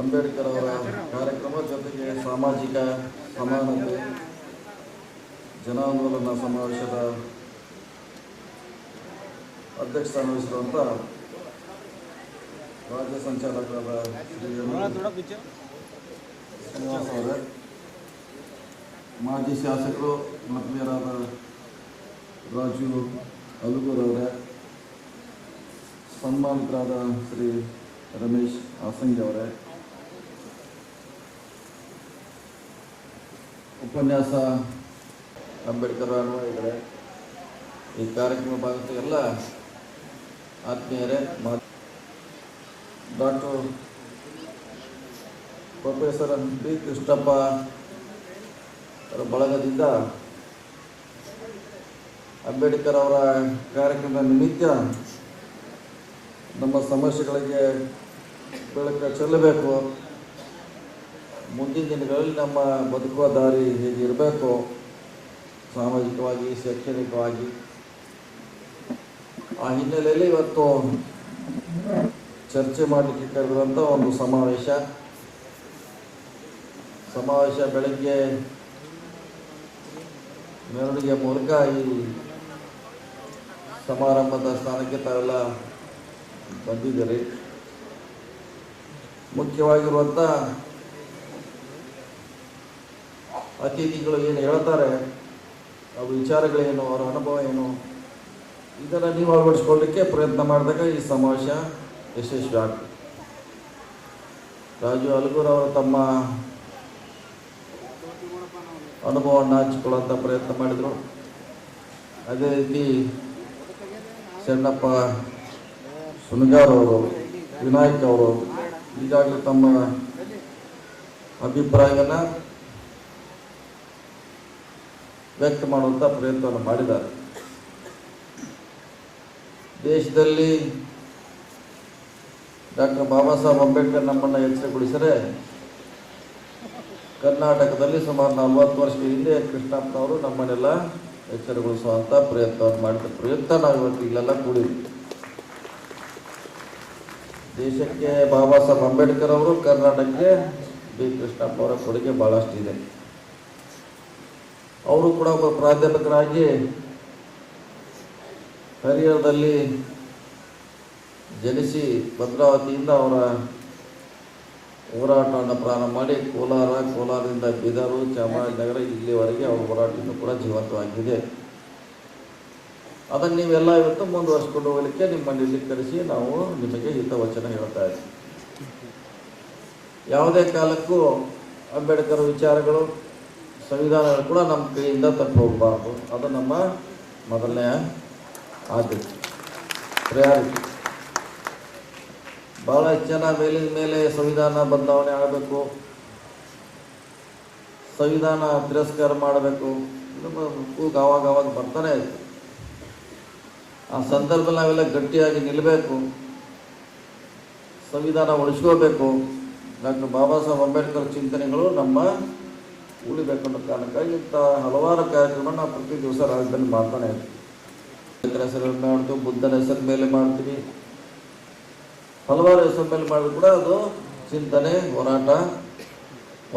ಅಂಬೇಡ್ಕರ್ ಅವರ ಕಾರ್ಯಕ್ರಮ ಜೊತೆಗೆ ಸಾಮಾಜಿಕ ಸಮಾನತೆ ಜನಾಂದೋಲನ ಸಮಾವೇಶದ ಅಧ್ಯಕ್ಷ ವಹಿಸಿರುವಂಥ ರಾಜ್ಯ ಸಂಚಾಲಕರಾದ ಶ್ರೀನಿವಾಸ ಅವರೇ, ಮಾಜಿ ಶಾಸಕರು ಆತ್ಮೀಯರಾದ ರಾಜು ಅಲುಗೂರ್ ಅವರೇ, ಸನ್ಮಾನಿತರಾದ ಶ್ರೀ ರಮೇಶ್ ಆಸಂಗಿ ಅವರೇ, ಉಪನ್ಯಾಸ ಅಂಬೇಡ್ಕರ್ ಅನ್ವಯಿಗಳೇ, ಈ ಕಾರ್ಯಕ್ರಮ ಭಾಗದ ಎಲ್ಲ ಆತ್ಮೀಯರೇ, ಡಾಕ್ಟರ್ ಪ್ರೊಫೆಸರ್ ಬಿ ಕೃಷ್ಣಪ್ಪ ಅವರ ಬಳಗದಿಂದ ಅಂಬೇಡ್ಕರ್ ಅವರ ಕಾರ್ಯಕ್ರಮದ ನಿಮಿತ್ತ ನಮ್ಮ ಸಮಸ್ಯೆಗಳಿಗೆ ಬೆಳಕು ಚೆಲ್ಲಬೇಕು, ಮುಂದಿನ ದಿನಗಳಲ್ಲಿ ನಮ್ಮ ಬದುಕುವ ದಾರಿ ಹೇಗಿರಬೇಕು, ಸಾಮಾಜಿಕವಾಗಿ ಶೈಕ್ಷಣಿಕವಾಗಿ, ಆ ಹಿನ್ನೆಲೆಯಲ್ಲಿ ಇವತ್ತು ಚರ್ಚೆ ಮಾಡಲಿಕ್ಕೆ ಕರೆದಿರುವಂಥ ಒಂದು ಸಮಾವೇಶ ಬೆಳಗ್ಗೆ ಮೆರವಣಿಗೆ ಮೂಲಕ ಈ ಸಮಾರಂಭದ ಸ್ಥಾನಕ್ಕೆ ತಾವೆಲ್ಲ ಬಂದಿದ್ದೀರಿ. ಮುಖ್ಯವಾಗಿರುವಂಥ ಅತಿಥಿಗಳು ಏನು ಹೇಳ್ತಾರೆ, ಆ ವಿಚಾರಗಳೇನು, ಅವರ ಅನುಭವ ಏನು, ಇದನ್ನು ನೀವು ಅಳವಡಿಸ್ಕೊಳ್ಳಿಕ್ಕೆ ಪ್ರಯತ್ನ ಮಾಡಿದಾಗ ಈ ಸಮಾವೇಶ ಯಶಸ್ವಿ ಆಗ್ತದೆ. ರಾಜು ಅಲುಗೂರ್ ಅವರು ತಮ್ಮ ಅನುಭವವನ್ನು ಹಂಚಿಕೊಳ್ಳುವಂಥ ಪ್ರಯತ್ನ ಮಾಡಿದರು. ಅದೇ ರೀತಿ ಶರಣಪ್ಪ ಸುನಗಾರ್ ಅವರು, ವಿನಾಯಕ್ ಅವರು ಈಗಾಗಲೇ ತಮ್ಮ ಅಭಿಪ್ರಾಯವನ್ನು ವ್ಯಕ್ತ ಮಾಡುವಂಥ ಪ್ರಯತ್ನವನ್ನು ಮಾಡಿದ್ದಾರೆ. ದೇಶದಲ್ಲಿ ಡಾಕ್ಟರ್ ಬಾಬಾ ಸಾಹೇಬ್ ಅಂಬೇಡ್ಕರ್ ನಮ್ಮನ್ನು ಎಚ್ಚರಗೊಳಿಸಿದರೆ, ಕರ್ನಾಟಕದಲ್ಲಿ ಸುಮಾರು 40 ವರ್ಷಗಳ ಹಿಂದೆ ಕೃಷ್ಣಪ್ಪನವರು ನಮ್ಮನ್ನೆಲ್ಲ ಎಚ್ಚರಗೊಳಿಸುವಂಥ ಪ್ರಯತ್ನವನ್ನು ಮಾಡಿದ ಪ್ರಯುಕ್ತ ನಾವು ಇವತ್ತು ಇಲ್ಲೆಲ್ಲ ಕೂಡಿದ್ವಿ. ದೇಶಕ್ಕೆ ಬಾಬಾ ಸಾಹೇಬ್ ಅಂಬೇಡ್ಕರ್ ಅವರು, ಕರ್ನಾಟಕಕ್ಕೆ ಬಿ ಕೃಷ್ಣಪ್ಪ ಅವರ ಕೊಡುಗೆ ಭಾಳಷ್ಟು ಇದೆ. ಅವರು ಕೂಡ ಒಬ್ಬ ಪ್ರಾಧ್ಯಾಪಕರಾಗಿ ಹರಿಹರದಲ್ಲಿ ಜನಿಸಿ ಭದ್ರಾವತಿಯಿಂದ ಅವರ ಹೋರಾಟವನ್ನು ಪ್ರಾರಂಭ ಮಾಡಿ ಕೋಲಾರದಿಂದ ಬೀದರು, ಚಾಮರಾಜನಗರ ಇಲ್ಲಿವರೆಗೆ ಅವರ ಹೋರಾಟವನ್ನು ಕೂಡ ಜೀವಂತವಾಗಿದೆ. ಅದನ್ನು ನೀವೆಲ್ಲ ಇವತ್ತು ಮುಂದುವರಿಸ್ಕೊಂಡು ಹೋಗಲಿಕ್ಕೆ ನಿಮ್ಮನ್ನು ಇಲ್ಲಿ ಕರೆಸಿ ನಾವು ನಿಮಗೆ ಹಿತವಚನ ಹೇಳ್ತಾ ಇದ್ದೀವಿ. ಯಾವುದೇ ಕಾಲಕ್ಕೂ ಅಂಬೇಡ್ಕರ್ ವಿಚಾರಗಳು, ಸಂವಿಧಾನಗಳು ಕೂಡ ನಮ್ಮ ಕೈಯಿಂದ ತಪ್ಪು ಹೋಗಬಾರ್ದು. ಅದು ನಮ್ಮ ಮೊದಲನೇ ಆದ್ಯತೆ, ಪ್ರಯಾರಿಟಿ. ಭಾಳ ಜನ ಮೇಲಿನ ಮೇಲೆ ಸಂವಿಧಾನ ಬದಲಾವಣೆ ಆಗಬೇಕು, ಸಂವಿಧಾನ ತಿರಸ್ಕಾರ ಮಾಡಬೇಕು, ಕೂಗು ಆವಾಗ ಬರ್ತಾನೆ ಇದೆ. ಆ ಸಂದರ್ಭದಲ್ಲಿ ನಾವೆಲ್ಲ ಗಟ್ಟಿಯಾಗಿ ನಿಲ್ಲಬೇಕು, ಸಂವಿಧಾನ ಉಳಿಸ್ಕೋಬೇಕು. ಡಾಕ್ಟರ್ ಬಾಬಾ ಸಾಹೇಬ್ ಅಂಬೇಡ್ಕರ್ ಚಿಂತನೆಗಳು ನಮ್ಮ ಉಳಿಬೇಕು ಅನ್ನೋ ಕಾರಣಕ್ಕಾಗಿ ಇಂಥ ಹಲವಾರು ಕಾರ್ಯಕ್ರಮ ನಾವು ಪ್ರತಿ ದಿವಸ ರಾಜ್ಯದಲ್ಲಿ ಮಾಡ್ತಾನೆ ಇರ್ತೀವಿ. ಅಂಬೇಡ್ಕರ್ ಹೆಸರು ಮಾಡ್ತೀವಿ, ಬುದ್ಧನ ಹೆಸರು ಮೇಲೆ ಮಾಡ್ತೀವಿ, ಹಲವಾರು ಹೆಸರು ಮೇಲೆ ಮಾಡಿದ್ರು ಕೂಡ ಅದು ಚಿಂತನೆ, ಹೋರಾಟ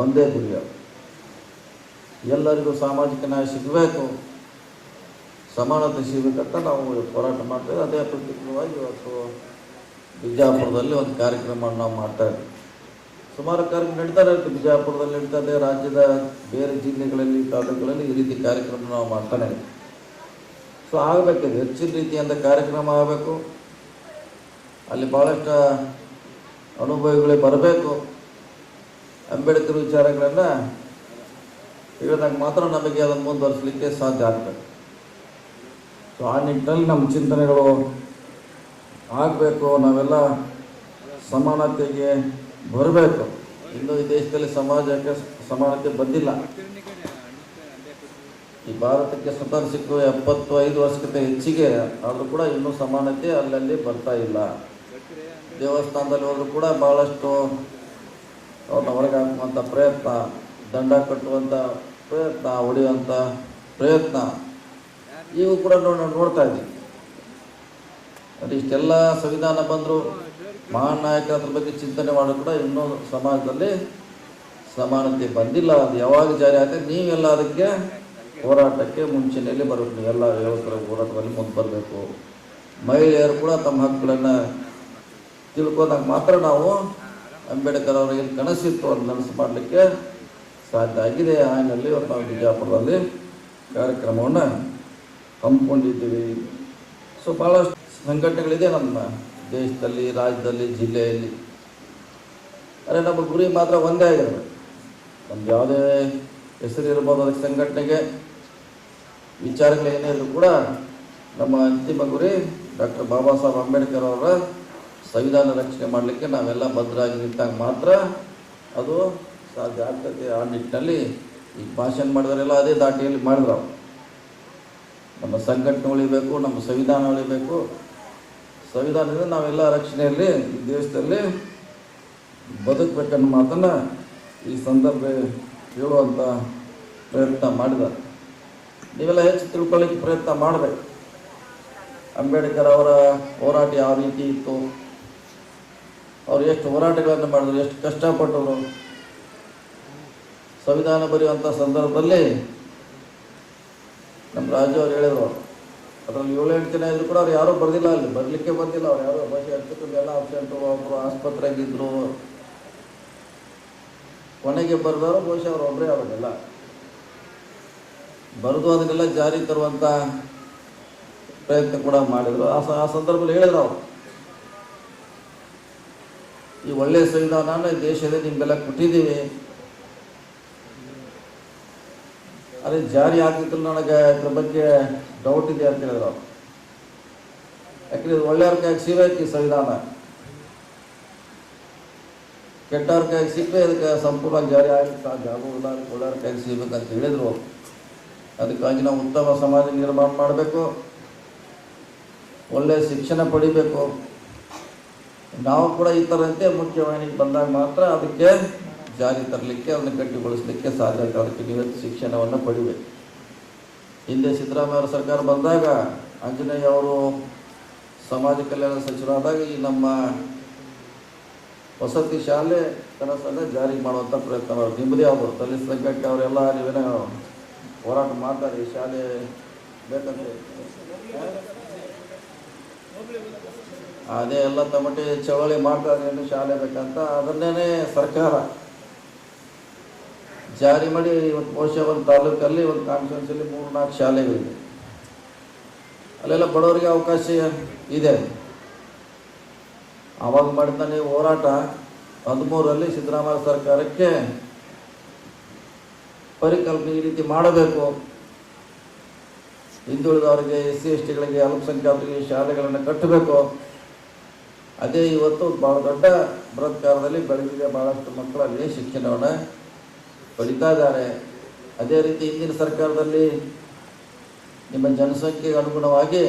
ಒಂದೇ ಗುರಿ. ಎಲ್ಲರಿಗೂ ಸಾಮಾಜಿಕ ನ್ಯಾಯ ಸಿಗಬೇಕು, ಸಮಾನತೆ ಸಿಗಬೇಕಂತ ನಾವು ಹೋರಾಟ ಮಾಡ್ತೇವೆ. ಅದೇ ಪ್ರತಿಕ್ರಿಯವಾಗಿ ಇವತ್ತು ಬಿಜಾಪುರದಲ್ಲಿ ಒಂದು ಕಾರ್ಯಕ್ರಮವನ್ನು ನಾವು ಮಾಡ್ತಾ ಇದ್ದೀವಿ. ಸುಮಾರು ಕಾರ್ಯಕ್ರಮ ನಡೀತಾ ಇರುತ್ತೆ, ಬಿಜಾಪುರದಲ್ಲಿ ನಡೀತದೆ, ರಾಜ್ಯದ ಬೇರೆ ಜಿಲ್ಲೆಗಳಲ್ಲಿ, ತಾಲೂಕುಗಳಲ್ಲಿ ಈ ರೀತಿ ಕಾರ್ಯಕ್ರಮ ನಾವು ಮಾಡ್ತಾನೆ ಇದ್ದೀವಿ. ಸೊ ಆಗಬೇಕಿದೆ, ಹೆಚ್ಚಿನ ರೀತಿಯಿಂದ ಕಾರ್ಯಕ್ರಮ ಆಗಬೇಕು. ಅಲ್ಲಿ ಭಾಳಷ್ಟು ಅನುಭವಿಗಳೇ ಬರಬೇಕು. ಅಂಬೇಡ್ಕರ್ ವಿಚಾರಗಳನ್ನು ಹೇಳಿದಾಗ ಮಾತ್ರ ನಮಗೆ ಅದನ್ನು ಮುಂದುವರಿಸಲಿಕ್ಕೆ ಸಾಧ್ಯ ಆಗ್ತದೆ. ಸೊ ಆ ನಿಟ್ಟಿನಲ್ಲಿ ನಮ್ಮ ಚಿಂತನೆಗಳು ಆಗಬೇಕು. ನಾವೆಲ್ಲ ಸಮಾನತೆಗೆ ಬರಬೇಕು. ಇನ್ನೂ ಈ ದೇಶದಲ್ಲಿ ಸಮಾಜಕ್ಕೆ ಸಮಾನತೆ ಬಂದಿಲ್ಲ. ಈ ಭಾರತಕ್ಕೆ ಸ್ವತಂತ್ರ ಸಿಕ್ಕು 75 ವರ್ಷಕ್ಕಿಂತ ಹೆಚ್ಚಿಗೆ ಆದರೂ ಕೂಡ ಇನ್ನೂ ಸಮಾನತೆ ಅಲ್ಲಲ್ಲಿ ಬರ್ತಾ ಇಲ್ಲ. ದೇವಸ್ಥಾನದಲ್ಲಿ ಹೋದರೂ ಕೂಡ ಭಾಳಷ್ಟು ಅವ್ರನ್ನ ಹೊರಗೆ ಹಾಕುವಂಥ ಪ್ರಯತ್ನ, ದಂಡ ಕಟ್ಟುವಂಥ ಪ್ರಯತ್ನ, ಹೊಡೆಯುವಂಥ ಪ್ರಯತ್ನ ಇವು ಕೂಡ ನೋಡ್ತಾ ಇದ್ದೀವಿ. ಅದು ಇಷ್ಟೆಲ್ಲ ಸಂವಿಧಾನ ಬಂದರೂ ಮಹಾನ್ ನಾಯಕರ ಅದ್ರ ಬಗ್ಗೆ ಚಿಂತನೆ ಮಾಡೋದು ಕೂಡ ಇನ್ನೂ ಸಮಾಜದಲ್ಲಿ ಸಮಾನತೆ ಬಂದಿಲ್ಲ. ಅದು ಯಾವಾಗ ಜಾರಿ ಆಗ್ತದೆ, ನೀವೆಲ್ಲ ಅದಕ್ಕೆ ಹೋರಾಟಕ್ಕೆ ಮುಂಚೆಯಲ್ಲಿ ಬರಬೇಕು. ನೀವೆಲ್ಲ ವ್ಯವಸ್ಥೆ ಹೋರಾಟದಲ್ಲಿ ಮುಂದೆ ಬರಬೇಕು. ಮಹಿಳೆಯರು ಕೂಡ ತಮ್ಮ ಹಕ್ಕುಗಳನ್ನು ತಿಳ್ಕೊಂಡಾಗ ಮಾತ್ರ ನಾವು ಅಂಬೇಡ್ಕರ್ ಅವರ ಏನು ಕನಸಿತ್ತು ಅದು ನನಸು ಮಾಡಲಿಕ್ಕೆ ಸಾಧ್ಯ ಆಗಿದೆ. ಆ ಹಿನ್ನೆಲೆಯಲ್ಲಿ ಇವತ್ತು ನಾವು ಬಿಜಾಪುರದಲ್ಲಿ ಕಾರ್ಯಕ್ರಮವನ್ನು ಹಮ್ಮಿಕೊಂಡಿದ್ದೀವಿ. ಸೊ ಭಾಳಷ್ಟು ಸಂಘಟನೆಗಳಿದೆ ನಮ್ಮ ದೇಶದಲ್ಲಿ, ರಾಜ್ಯದಲ್ಲಿ, ಜಿಲ್ಲೆಯಲ್ಲಿ. ಆದರೆ ನಮ್ಮ ಗುರಿ ಮಾತ್ರ ಒಂದೇ ಆಗಿರಬೇಕು. ನಮ್ದು ಯಾವುದೇ ಹೆಸರು ಇರ್ಬೋದು ಅದಕ್ಕೆ ಸಂಘಟನೆಗೆ ವಿಚಾರಗಳೇನೇ ಇದ್ರೂ ಕೂಡ ನಮ್ಮ ಅಂತಿಮ ಗುರಿ ಡಾಕ್ಟರ್ ಬಾಬಾ ಸಾಹೇಬ್ ಅಂಬೇಡ್ಕರ್ ಅವರ ಸಂವಿಧಾನ ರಕ್ಷಣೆ ಮಾಡಲಿಕ್ಕೆ ನಾವೆಲ್ಲ ಭದ್ರಾಗಿ ನಿಂತಾಗ ಮಾತ್ರ ಅದು ಸಾಧ್ಯ ಆಗ್ತದೆ. ಆ ನಿಟ್ಟಿನಲ್ಲಿ ಈಗ ಭಾಷಣ ಮಾಡಿದವರೆಲ್ಲ ಅದೇ ದಾಟಿಯಲ್ಲಿ ಮಾಡಿದ್ರು. ನಮ್ಮ ಸಂಘಟನೆ ಉಳಿಬೇಕು, ನಮ್ಮ ಸಂವಿಧಾನ ಉಳಿಬೇಕು. ಸಂವಿಧಾನದಿಂದ ನಾವೆಲ್ಲ ರಕ್ಷಣೆಯಲ್ಲಿ ಈ ದೇಶದಲ್ಲಿ ಬದುಕಬೇಕನ್ನೋ ಮಾತನ್ನು ಈ ಸಂದರ್ಭ ಹೇಳುವಂಥ ಪ್ರಯತ್ನ ಮಾಡಿದ್ದಾರೆ. ನೀವೆಲ್ಲ ಹೆಚ್ಚು ತಿಳ್ಕೊಳ್ಳಿಕ್ಕೆ ಪ್ರಯತ್ನ ಮಾಡಬೇಕು. ಅಂಬೇಡ್ಕರ್ ಅವರ ಹೋರಾಟ ಯಾವ ರೀತಿ ಇತ್ತು, ಅವರು ಎಷ್ಟು ಹೋರಾಟಗಳನ್ನು ಮಾಡಿದ್ರು, ಎಷ್ಟು ಕಷ್ಟಪಟ್ಟರು. ಸಂವಿಧಾನ ಬರೆಯುವಂಥ ಸಂದರ್ಭದಲ್ಲಿ ನಮ್ಮ ರಾಜು ಅವ್ರು ಹೇಳಿದರು, ಅದರಲ್ಲಿ 7-8 ಜನ ಇದ್ರು ಕೂಡ ಅವ್ರು ಯಾರೂ ಬರೆದಿಲ್ಲ, ಅಲ್ಲಿ ಬರಲಿಕ್ಕೆ ಬಂದಿಲ್ಲ. ಅವ್ರು ಯಾರೋ ಭಾಷೆ ಹಚ್ಚಿಕೊಂಡು ಎಲ್ಲ ಅಬ್ಸೆಂಟು, ಒಬ್ಬರು ಆಸ್ಪತ್ರೆಯಾಗಿದ್ದರು. ಕೊನೆಗೆ ಬರೆದವರು ಬಹುಶಃ ಅವರು ಒಬ್ಬರೇ ಅವರಿಗೆಲ್ಲ ಬರೆದು ಅದನ್ನೆಲ್ಲ ಜಾರಿ ತರುವಂಥ ಪ್ರಯತ್ನ ಕೂಡ ಮಾಡಿದರು. ಆ ಸಂದರ್ಭದಲ್ಲಿ ಹೇಳಿದ್ರು ಅವರು, ಈ ಒಳ್ಳೆಯ ಸಂವಿಧಾನ ದೇಶದಲ್ಲಿ ನಿಮಗೆಲ್ಲ ಕೊಟ್ಟಿದ್ದೀವಿ, ಅದೇ ಜಾರಿ ಆಗ್ತಿತ್ತು ನನಗೆ ಇದ್ರ ಬಗ್ಗೆ ಡೌಟ್ ಇದೆ ಅಂತ ಹೇಳಿದ್ರು ಅವರು. ಯಾಕಂದರೆ ಇದು ಒಳ್ಳೆಯವ್ರ ಕೈಗೆ ಸಿಗಬೇಕು ಈ ಸಂವಿಧಾನ, ಕೆಟ್ಟವ್ರ ಕೈಗೆ ಸಿಕ್ಕರೆ ಅದಕ್ಕೆ ಸಂಪೂರ್ಣವಾಗಿ ಜಾರಿ ಆಗಲಿಕ್ಕೆ ಸಾಧ್ಯ ಆಗುವುದಿಲ್ಲ. ಅದಕ್ಕೆ ಒಳ್ಳೆಯವ್ರ ಕೈಗೆ ಸಿಗಬೇಕಂತ ಹೇಳಿದರು. ಅದಕ್ಕಾಗಿ ನಾವು ಉತ್ತಮ ಸಮಾಜ ನಿರ್ಮಾಣ ಮಾಡಬೇಕು, ಒಳ್ಳೆಯ ಶಿಕ್ಷಣ ಪಡಿಬೇಕು. ನಾವು ಕೂಡ ಈ ಥರಂತೆ ಮುಖ್ಯವಾಹಿನಿಗೆ ಬಂದಾಗ ಮಾತ್ರ ಅದಕ್ಕೆ ಜಾರಿ ತರಲಿಕ್ಕೆ, ಅದನ್ನು ಗಟ್ಟಿಗೊಳಿಸಲಿಕ್ಕೆ ಸಾಧ್ಯ ಆಗ್ತದೆ. ಅದಕ್ಕೆ ನೀವು ಶಿಕ್ಷಣವನ್ನು ಪಡಿಬೇಕು. ಹಿಂದೆ ಸಿದ್ದರಾಮಯ್ಯ ಸರ್ಕಾರ ಬಂದಾಗ ಆಂಜನೇಯ ಅವರು ಸಮಾಜ ಕಲ್ಯಾಣ ಸಚಿವರಾದಾಗ ಈ ನಮ್ಮ ವಸತಿ ಶಾಲೆ ಕನಸನ್ನು ಜಾರಿ ಮಾಡುವಂಥ ಪ್ರಯತ್ನ ಮಾಡೋದು. ನಿಮ್ಮದೇ ಅವರು ದಲಿತ ಸಂಘಕ್ಕೆ ಅವರೆಲ್ಲ ನೀವೇನೋ ಹೋರಾಟ ಮಾಡ್ತಾರೆ, ಈ ಶಾಲೆ ಬೇಕಂತ. ಅದೇ ಎಲ್ಲ ತಮಟೆ ಚಳವಳಿ ಮಾಡ್ತಾರೆ, ಏನು ಶಾಲೆ ಬೇಕಂತ. ಅದನ್ನೇ ಸರ್ಕಾರ ಜಾರಿ ಮಾಡಿ ಇವತ್ತು ಬಹುಶಃ ಒಂದು ತಾಲೂಕಲ್ಲಿ, ಒಂದು ಕಾನ್ಸ್ಟಿಟ್ಯೂನ್ಸಿಯಲ್ಲಿ 3-4 ಶಾಲೆಗಳಿದೆ. ಅಲ್ಲೆಲ್ಲ ಬಡವರಿಗೆ ಅವಕಾಶ ಇದೆ. ಆವಾಗ ಮಾಡಿದ್ದಾನೆ ಹೋರಾಟ 13ರಲ್ಲಿ ಸಿದ್ದರಾಮಯ್ಯ ಸರ್ಕಾರಕ್ಕೆ ಪರಿಕಲ್ಪನೆ ಈ ರೀತಿ ಮಾಡಬೇಕು, ಹಿಂದುಳಿದವರಿಗೆ, SC STಗಳಿಗೆ, ಅಲ್ಪಸಂಖ್ಯಾತರಿಗೆ ಶಾಲೆಗಳನ್ನು ಕಟ್ಟಬೇಕು. ಅದೇ ಇವತ್ತು ಭಾಳ ದೊಡ್ಡ ಬೃಹತ್ಕಾರದಲ್ಲಿ ಬೆಳೆದಿದೆ. ಭಾಳಷ್ಟು ಮಕ್ಕಳಲ್ಲಿ ಶಿಕ್ಷಣವನ್ನು ಪಡಿತಾ ಇದ್ದಾರೆ. ಅದೇ ರೀತಿ ಹಿಂದಿನ ಸರ್ಕಾರದಲ್ಲಿ ನಿಮ್ಮ ಜನಸಂಖ್ಯೆಗೆ ಅನುಗುಣವಾಗಿ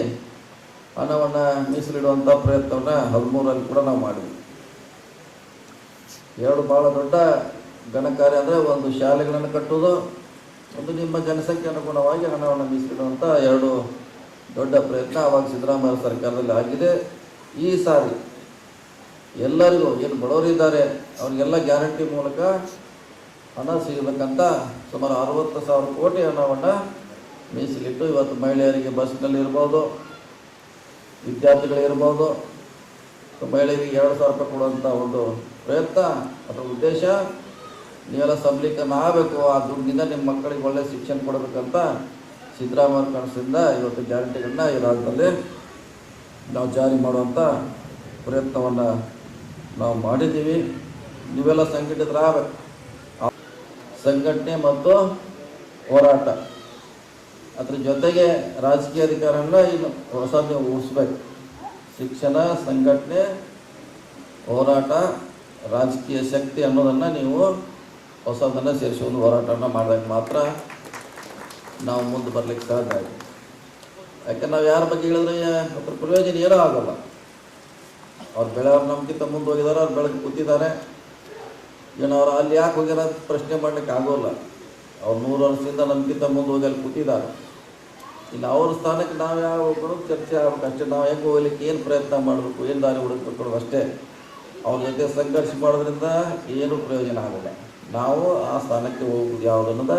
ಹಣವನ್ನು ಮೀಸಲಿಡುವಂಥ ಪ್ರಯತ್ನವನ್ನು 13ರಲ್ಲಿ ಕೂಡ ನಾವು ಮಾಡಿದ್ವಿ. 2 ಭಾಳ ದೊಡ್ಡ ಘನಕಾರ್ಯ ಅಂದರೆ, ಒಂದು ಶಾಲೆಗಳನ್ನು ಕಟ್ಟುವುದು, ಒಂದು ನಿಮ್ಮ ಜನಸಂಖ್ಯೆ ಅನುಗುಣವಾಗಿ ಹಣವನ್ನು ಮೀಸಲಿಡುವಂಥ 2 ದೊಡ್ಡ ಪ್ರಯತ್ನ ಆವಾಗ ಸಿದ್ದರಾಮಯ್ಯ ಸರ್ಕಾರದಲ್ಲಿ ಆಗಿದೆ. ಈ ಸಾರಿ ಎಲ್ಲರಿಗೂ ಏನು ಬಡವರಿದ್ದಾರೆ ಅವರಿಗೆಲ್ಲ ಗ್ಯಾರಂಟಿ ಮೂಲಕ ಹಣ ಸಿಗಬೇಕಂತ ಸುಮಾರು 60,000 ಕೋಟಿ ಹಣವನ್ನು ಮೀಸಲಿಟ್ಟು ಇವತ್ತು ಮಹಿಳೆಯರಿಗೆ ಬಸ್ನಲ್ಲಿ ಇರ್ಬೋದು, ವಿದ್ಯಾರ್ಥಿಗಳಿರ್ಬೋದು, ಮಹಿಳೆಯರಿಗೆ 2,000 ರೂಪಾಯಿ ಕೊಡುವಂಥ ಒಂದು ಪ್ರಯತ್ನ. ಅದರ ಉದ್ದೇಶ ನೀವೆಲ್ಲ ಸಬಲೀಕರಣ ಆಗಬೇಕು, ಆ ದುಡ್ಡಿಂದ ನಿಮ್ಮ ಮಕ್ಕಳಿಗೆ ಒಳ್ಳೆಯ ಶಿಕ್ಷಣ ಕೊಡಬೇಕಂತ ಸಿದ್ದರಾಮಯ್ಯ ಕನಸಿಂದ ಇವತ್ತು ಗ್ಯಾರಂಟಿಗಳನ್ನ ಈ ರಾಜ್ಯದಲ್ಲಿ ನಾವು ಜಾರಿ ಮಾಡುವಂಥ ಪ್ರಯತ್ನವನ್ನು ನಾವು ಮಾಡಿದ್ದೀವಿ. ನೀವೆಲ್ಲ ಸಂಘಟಿತರಾಗಬೇಕು. ಸಂಘಟನೆ ಮತ್ತು ಹೋರಾಟ, ಅದ್ರ ಜೊತೆಗೆ ರಾಜಕೀಯ ಅಧಿಕಾರವನ್ನು ಇನ್ನು ಹೊಸದು ನೀವು ಉಳಿಸ್ಬೇಕು. ಶಿಕ್ಷಣ, ಸಂಘಟನೆ, ಹೋರಾಟ, ರಾಜಕೀಯ ಶಕ್ತಿ ಅನ್ನೋದನ್ನು ನೀವು ಹೊಸದನ್ನು ಸೇರಿಸುವುದು ಹೋರಾಟವನ್ನು ಮಾಡಿದಾಗ ಮಾತ್ರ ನಾವು ಮುಂದೆ ಬರಲಿಕ್ಕೆ ಸಾಧ್ಯ ಆಗಿದೆ. ಯಾಕೆ ನಾವು ಯಾರ ಬಗ್ಗೆ ಹೇಳಿದ್ರೆ ಅದ್ರ ಪ್ರಯೋಜನ ಏನೂ ಆಗೋಲ್ಲ. ಅವ್ರು ಬೆಳೆಯವ್ರು ನಮ್ಗಿಂತ ಮುಂದೆ ಹೋಗಿದ್ದಾರೆ, ಅವ್ರು ಬೆಳಗ್ಗೆ ಕೂತಿದ್ದಾರೆ. ಏನು ಅವ್ರು ಅಲ್ಲಿ ಯಾಕೆ ಹೋಗ್ಯಾರ ಅಂತ ಪ್ರಶ್ನೆ ಮಾಡಲಿಕ್ಕೆ ಆಗೋಲ್ಲ. ಅವ್ರು 100 ವರ್ಷದಿಂದ ನಮ್ಗಿಂತ ಮುಂದೆ ಹೋಗಿ ಅಲ್ಲಿ ಕೂತಿದ್ದಾರೆ. ಇನ್ನು ಅವ್ರ ಸ್ಥಾನಕ್ಕೆ ನಾವು ಯಾವ ಹೋಗೋದು ಚರ್ಚೆ ಆಗಬೇಕು ಅಷ್ಟೇ. ನಾವು ಹೆಂಗೆ ಹೋಗ್ಲಿಕ್ಕೆ ಏನು ಪ್ರಯತ್ನ ಮಾಡಬೇಕು, ಏನು ದಾರಿ ಹುಡುಕಬೇಕು ಅನ್ನೋದು ಅಷ್ಟೇ. ಅವ್ರ ಜೊತೆ ಸಂಘರ್ಷ ಮಾಡೋದ್ರಿಂದ ಏನೂ ಪ್ರಯೋಜನ ಆಗೋಲ್ಲ. ನಾವು ಆ ಸ್ಥಾನಕ್ಕೆ ಹೋಗುವುದು ಯಾವುದು ಅನ್ನೋದು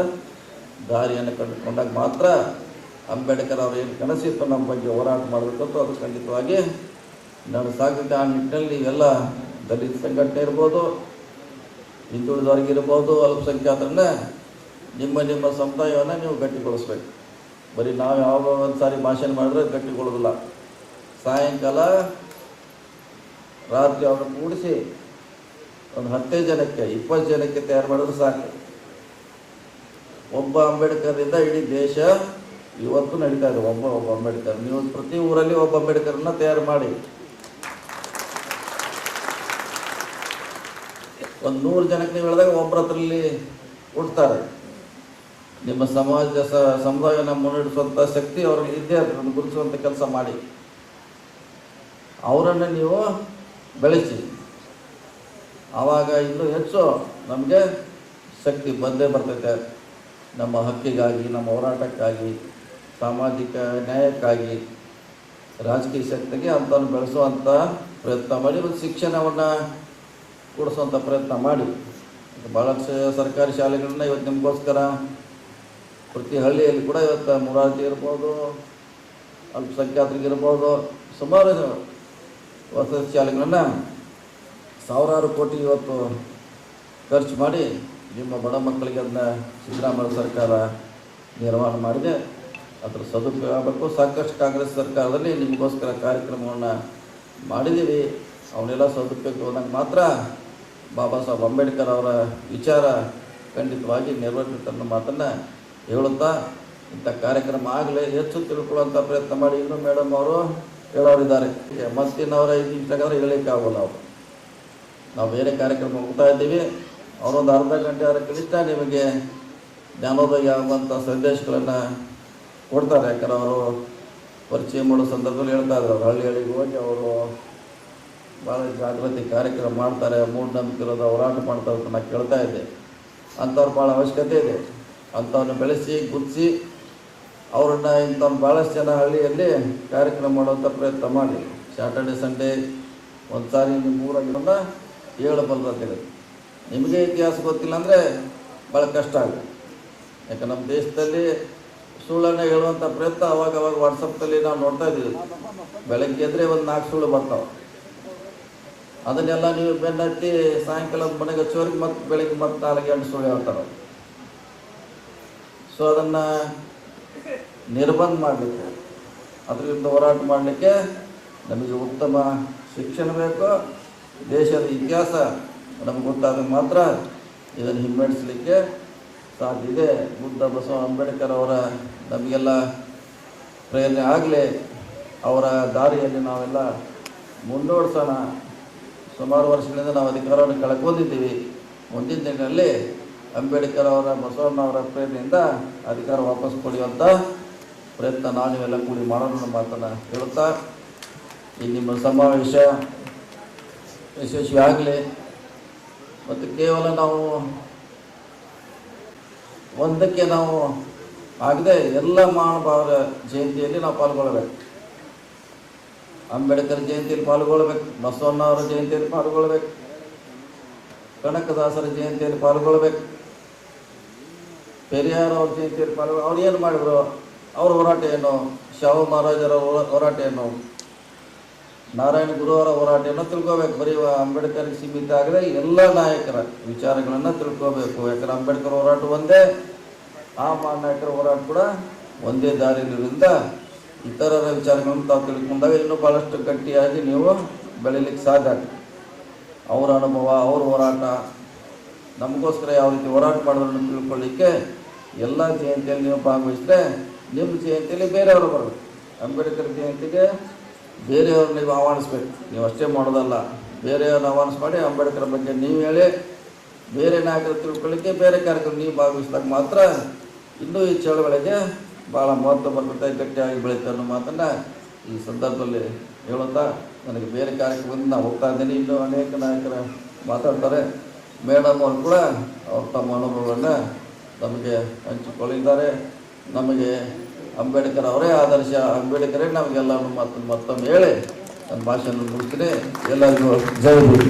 ದಾರಿಯನ್ನು ಕಂಡುಕೊಂಡಾಗ ಮಾತ್ರ ಅಂಬೇಡ್ಕರ್ ಅವರು ಏನು ಕನಸಿತ್ತು ನಮ್ಮ ಬಗ್ಗೆ ಹೋರಾಟ ಮಾಡಬೇಕಂತೂ ಅದು ಖಂಡಿತವಾಗಿ ನಡೆಸಾಗುತ್ತೆ. ಆ ನಿಟ್ಟಿನಲ್ಲಿ ನೀವೆಲ್ಲ ದಲಿತ ಸಂಘಟನೆ ಇರ್ಬೋದು, ಹಿಂದುಳಿದವರಿಗಿರ್ಬೋದು, ಅಲ್ಪಸಂಖ್ಯಾತರನ್ನ ನಿಮ್ಮ ಸಮುದಾಯವನ್ನು ನೀವು ಗಟ್ಟಿಗೊಳಿಸ್ಬೇಕು. ಬರೀ ನಾವು ಯಾವಾಗ ಒಂದು ಸಾರಿ ಭಾಷಣ ಮಾಡಿದ್ರೆ ಗಟ್ಟಿಗೊಳ್ಳೋದಿಲ್ಲ. ಸಾಯಂಕಾಲ ರಾತ್ರಿ ಅವ್ರನ್ನ ಕೂಡಿಸಿ ಒಂದು 10 ಜನಕ್ಕೆ 20 ಜನಕ್ಕೆ ತಯಾರು ಮಾಡಿದ್ರೆ ಸಾಕು. ಒಬ್ಬ ಅಂಬೇಡ್ಕರ್ನಿಂದ ಇಡೀ ದೇಶ ಇವತ್ತು ನಡೀತಾ ಇದೆ. ಒಬ್ಬ ಅಂಬೇಡ್ಕರ್. ನೀವು ಪ್ರತಿ ಊರಲ್ಲಿ ಒಬ್ಬ ಅಂಬೇಡ್ಕರ್ನ ತಯಾರು ಮಾಡಿ ಒಂದು 100 ಜನಕ್ಕೆ ನೀವು ಹೇಳಿದಾಗ ಒಬ್ಬರ ಹತ್ರಲ್ಲಿ ಹುಡ್ತಾರೆ. ನಿಮ್ಮ ಸಮುದಾಯನ ಮುನ್ನಡೆಸುವಂಥ ಶಕ್ತಿ ಅವ್ರಿಗೆ ಇದ್ದೇ ಅದನ್ನು ಗುರುತಿಸುವಂಥ ಕೆಲಸ ಮಾಡಿ ಅವರನ್ನು ನೀವು ಬೆಳೆಸಿ. ಆವಾಗ ಇನ್ನೂ ಹೆಚ್ಚು ನಮಗೆ ಶಕ್ತಿ ಬಂದೇ ಬರ್ತೈತೆ. ನಮ್ಮ ಹಕ್ಕಿಗಾಗಿ, ನಮ್ಮ ಹೋರಾಟಕ್ಕಾಗಿ, ಸಾಮಾಜಿಕ ನ್ಯಾಯಕ್ಕಾಗಿ, ರಾಜಕೀಯ ಶಕ್ತಿಗೆ ಅಂಥವನ್ನು ಬೆಳೆಸುವಂಥ ಪ್ರಯತ್ನ ಮಾಡಿ, ಒಂದು ಶಿಕ್ಷಣವನ್ನು ಕೊಡಿಸುವಂಥ ಪ್ರಯತ್ನ ಮಾಡಿ. ಭಾಳಷ್ಟು ಸರ್ಕಾರಿ ಶಾಲೆಗಳನ್ನ ಇವತ್ತು ನಿಮಗೋಸ್ಕರ ಪ್ರತಿ ಹಳ್ಳಿಯಲ್ಲಿ ಕೂಡ ಇವತ್ತು ಮುರಾರ್ಜಿ ಇರ್ಬೋದು, ಅಲ್ಪಸಂಖ್ಯಾತರಿಗಿರ್ಬೋದು, ಸುಮಾರು ವಸತಿ ಶಾಲೆಗಳನ್ನು ಸಾವಿರಾರು ಕೋಟಿ ಇವತ್ತು ಖರ್ಚು ಮಾಡಿ ನಿಮ್ಮ ಬಡ ಮಕ್ಕಳಿಗೆ ಅದನ್ನ ಸಿದ್ದರಾಮಯ್ಯ ಸರ್ಕಾರ ನಿರ್ವಹಣೆ ಮಾಡಿದೆ. ಅದರ ಸದುಪಯೋಗ ಆಗಬೇಕು. ಸಾಕಷ್ಟು ಕಾಂಗ್ರೆಸ್ ಸರ್ಕಾರದಲ್ಲಿ ನಿಮಗೋಸ್ಕರ ಕಾರ್ಯಕ್ರಮವನ್ನು ಮಾಡಿದ್ದೀವಿ. ಅವನ್ನೆಲ್ಲ ಸದುಪಯೋಗ ಹೋದಾಗ ಮಾತ್ರ ಬಾಬಾ ಸಾಹೇಬ್ ಅಂಬೇಡ್ಕರ್ ಅವರ ವಿಚಾರ ಖಂಡಿತವಾಗಿ ನೆರವೇರುತ್ತೆ ಅನ್ನೋ ಮಾತನ್ನು ಹೇಳುತ್ತಾ, ಇಂಥ ಕಾರ್ಯಕ್ರಮ ಆಗಲೇ ಹೆಚ್ಚು ತಿಳ್ಕೊಳ್ಳುವಂಥ ಪ್ರಯತ್ನ ಮಾಡಿ. ಇನ್ನೂ ಮೇಡಮ್ ಅವರು ಹೇಳೋರಿದ್ದಾರೆ, ಮತ್ತಿನ್ನವರ 5 ನಿಮಿಷಕ್ಕಾದ್ರೆ ಹೇಳಲಿಕ್ಕೆ ಆಗೋಲ್ಲ. ನಾವು ಬೇರೆ ಕಾರ್ಯಕ್ರಮ ಹೋಗ್ತಾ ಇದ್ದೀವಿ. ಅವರೊಂದು ಅರ್ಧ ಗಂಟೆ ಅವರ ಕನಿಷ್ಠ ನಿಮಗೆ ಜ್ಞಾನೋದಯ ಆಗುವಂಥ ಸಂದೇಶಗಳನ್ನು ಕೊಡ್ತಾರೆ. ಯಾಕಂದ್ರೆ ಅವರು ಪರಿಚಯ ಮಾಡೋ ಸಂದರ್ಭದಲ್ಲಿ ಹೇಳ್ತಾ ಇದ್ರು, ಅವರು ಹಳ್ಳಿಗೆ ಹೋಗಿ ಅವರು ಭಾಳ ಜಾಗೃತಿ ಕಾರ್ಯಕ್ರಮ ಮಾಡ್ತಾರೆ, ಮೂಢನಂಬಿಕೆ ಇರೋದು ಹೋರಾಟ ಮಾಡ್ತಾರೆ ಅಂತ ನಾನು ಕೇಳ್ತಾ ಇದ್ದೆ. ಅಂಥವ್ರು ಭಾಳ ಅವಶ್ಯಕತೆ ಇದೆ. ಅಂಥವ್ರನ್ನ ಬೆಳೆಸಿ ಗುರ್ತಿಸಿ ಅವ್ರನ್ನ ಇಂಥವ್ರು ಭಾಳಷ್ಟು ಜನ ಹಳ್ಳಿಯಲ್ಲಿ ಕಾರ್ಯಕ್ರಮ ಮಾಡುವಂಥ ಪ್ರಯತ್ನ ಮಾಡಿ. ಸ್ಯಾಟರ್ಡೆ ಸಂಡೇ ಒಂದು ಸಾರಿ ನಿಮ್ಮ ಊರಾಗಿರೋನ್ನ ಹೇಳಬಲ್ಲಂತೇಳಿ. ನಿಮಗೆ ಇತಿಹಾಸ ಗೊತ್ತಿಲ್ಲ ಅಂದರೆ ಭಾಳ ಕಷ್ಟ ಆಗುತ್ತೆ. ಯಾಕೆ ನಮ್ಮ ದೇಶದಲ್ಲಿ ಸುಳ್ಳನ್ನು ಹೇಳುವಂಥ ಪ್ರಯತ್ನ ಅವಾಗ ವಾಟ್ಸಪ್ನಲ್ಲಿ ನಾವು ನೋಡ್ತಾ ಇದ್ದೀವಿ. ಬೆಳಗ್ಗೆ ಎದ್ದರೆ ಒಂದು 4 ಸುಳ್ಳು ಬರ್ತಾವೆ. ಅದನ್ನೆಲ್ಲ ನೀವು ಬೆನ್ನತ್ತಿ ಸಾಯಂಕಾಲ ಮನೆಗೆ ಹಚ್ಚೋರಿಗೆ ಮತ್ತು ಬೆಳಗ್ಗೆ ಮತ್ತು 4 ಗಂಟೆ ಸುಳ್ಳು ಹೇಳ್ತಾರೆ. ಸೊ ಅದನ್ನು ನಿರ್ಬಂಧ ಮಾಡಲಿಕ್ಕೆ, ಅದರಿಂದ ಹೋರಾಟ ಮಾಡಲಿಕ್ಕೆ ನಮಗೆ ಉತ್ತಮ ಶಿಕ್ಷಣ ಬೇಕು. ದೇಶದ ಇತಿಹಾಸ ನಮಗೆ ಗೊತ್ತಾದಾಗ ಮಾತ್ರ ಇದನ್ನು ಹಿಮ್ಮೆಟ್ಟಿಸಲಿಕ್ಕೆ ಸಾಧ್ಯ ಇದೆ. ಬುದ್ಧ ಬಸವ ಅಂಬೇಡ್ಕರ್ ಅವರ ನಮಗೆಲ್ಲ ಪ್ರೇರಣೆ ಆಗಲಿ. ಅವರ ದಾರಿಯಲ್ಲಿ ನಾವೆಲ್ಲ ಮುನ್ನೋಡ್ಸೋಣ. ಸುಮಾರು ವರ್ಷಗಳಿಂದ ನಾವು ಅಧಿಕಾರವನ್ನು ಕಳ್ಕೊಂಡಿದ್ದೀವಿ. ಮುಂದಿನ ದಿನಗಳಲ್ಲಿ ಅಂಬೇಡ್ಕರ್ ಅವರ, ಬಸವಣ್ಣವರ ಪ್ರೇರಣೆಯಿಂದ ಅಧಿಕಾರ ವಾಪಸ್ ಪಡೆಯುವಂಥ ಪ್ರಯತ್ನ ನಾವೆಲ್ಲ ಕೂಡಿ ಮಾಡೋಣ ಮಾತನ್ನು ಹೇಳುತ್ತಾ, ಈ ನಿಮ್ಮ ಸಮಾವೇಶ ಯಶಸ್ವಿ ಆಗಲಿ. ಮತ್ತು ಕೇವಲ ನಾವು ಒಂದಕ್ಕೆ ನಾವು ಆಗದೆ ಎಲ್ಲ ಮಹಾನುಭಾವರ ಜಯಂತಿಯಲ್ಲಿ ನಾವು ಪಾಲ್ಗೊಳ್ಳಬೇಕು. ಅಂಬೇಡ್ಕರ್ ಜಯಂತಿಯಲ್ಲಿ ಪಾಲ್ಗೊಳ್ಬೇಕು, ಬಸವಣ್ಣವರ ಜಯಂತಿಯಲ್ಲಿ ಪಾಲ್ಗೊಳ್ಬೇಕು, ಕನಕದಾಸರ ಜಯಂತಿಯಲ್ಲಿ ಪಾಲ್ಗೊಳ್ಬೇಕು, ಪೆರಿಯಾರ್ ಅವ್ರ ಜಯಂತಿಯಲ್ಲಿ ಅವ್ರು ಏನು ಮಾಡಿದ್ರು, ಅವ್ರ ಹೋರಾಟ ಏನು, ಶಾಹು ಮಹಾರಾಜರ ಹೋರಾಟ ಏನು, ನಾರಾಯಣ ಗುರುವರ ಹೋರಾಟ ಏನೋ ತಿಳ್ಕೋಬೇಕು. ಬರೀ ಅಂಬೇಡ್ಕರ್ಗೆ ಸೀಮಿತ ಆಗದೆ ಎಲ್ಲ ನಾಯಕರ ವಿಚಾರಗಳನ್ನು ತಿಳ್ಕೋಬೇಕು. ಯಾಕಂದ್ರೆ ಅಂಬೇಡ್ಕರ್ ಹೋರಾಟ ಒಂದೇ, ಆ ನಾಯಕರ ಹೋರಾಟ ಕೂಡ ಒಂದೇ ದಾರಿಯಿಂದ ಇತರರ ವಿಚಾರಗಳನ್ನು ತಾವು ತಿಳ್ಕೊಂಡಾಗ ಇನ್ನೂ ಭಾಳಷ್ಟು ಗಟ್ಟಿಯಾಗಿ ನೀವು ಬೆಳೀಲಿಕ್ಕೆ ಸಾಧ್ಯ ಆಗ್ತದೆ. ಅವರ ಅನುಭವ, ಅವ್ರ ಹೋರಾಟ, ನಮಗೋಸ್ಕರ ಯಾವ ರೀತಿ ಹೋರಾಟ ಮಾಡೋದನ್ನು ತಿಳ್ಕೊಳ್ಳಿಕ್ಕೆ ಎಲ್ಲ ಜಯಂತಿಯಲ್ಲಿ ನೀವು ಭಾಗವಹಿಸಿದ್ರೆ ನಿಮ್ಮ ಜಯಂತಿಯಲ್ಲಿ ಬೇರೆಯವರು ಬರಬೇಕು. ಅಂಬೇಡ್ಕರ್ ಜಯಂತಿಗೆ ಬೇರೆಯವ್ರು ನೀವು ಆಹ್ವಾನಿಸ್ಬೇಕು. ನೀವು ಅಷ್ಟೇ ಮಾಡೋದಲ್ಲ, ಬೇರೆಯವ್ರನ್ನ ಆಹ್ವಾನಿಸ್ ಮಾಡಿ ಅಂಬೇಡ್ಕರ್ ಬಗ್ಗೆ ನೀವು ಹೇಳಿ ಬೇರೆ ನಾಯಕರು ತಿಳ್ಕೊಳ್ಳಿಕ್ಕೆ ಬೇರೆ ಕಾರ್ಯಕ್ರಮ ನೀವು ಭಾಗವಹಿಸಿದಾಗ ಮಾತ್ರ ಇನ್ನೂ ಈ ಚಳವಳಿಗೆ ಭಾಳ ಮಹತ್ವ ಬರ್ತದೆ, ಗಟ್ಟಿಯಾಗಿ ಬೆಳೀತಾರೆ ಅನ್ನೋ ಮಾತನ್ನು ಈ ಸಂದರ್ಭದಲ್ಲಿ ಹೇಳುತ್ತಾ, ನನಗೆ ಬೇರೆ ಕಾರ್ಯಕ್ರಮದಿಂದ ನಾನು ಹೋಗ್ತಾ ಇದ್ದೀನಿ. ಇನ್ನೂ ಅನೇಕ ನಾಯಕರು ಮಾತಾಡ್ತಾರೆ. ಮೇಡಮ್ ಅವರು ಕೂಡ ಅವ್ರು ತಮ್ಮ ಅನುಭವವನ್ನು ನಮಗೆ ಹಂಚಿಕೊಳ್ಳಿದ್ದಾರೆ. ನಮಗೆ ಅಂಬೇಡ್ಕರ್ ಅವರೇ ಆದರ್ಶ, ಅಂಬೇಡ್ಕರೇ ನಮಗೆಲ್ಲ ಮತ್ತೊಮ್ಮೆ ಹೇಳಿ ನನ್ನ ಭಾಷೆಯನ್ನು ಮುಗಿಸ್ತೀನಿ. ಎಲ್ಲರಿಗೂ ಜೈ ಹಿಂದ್.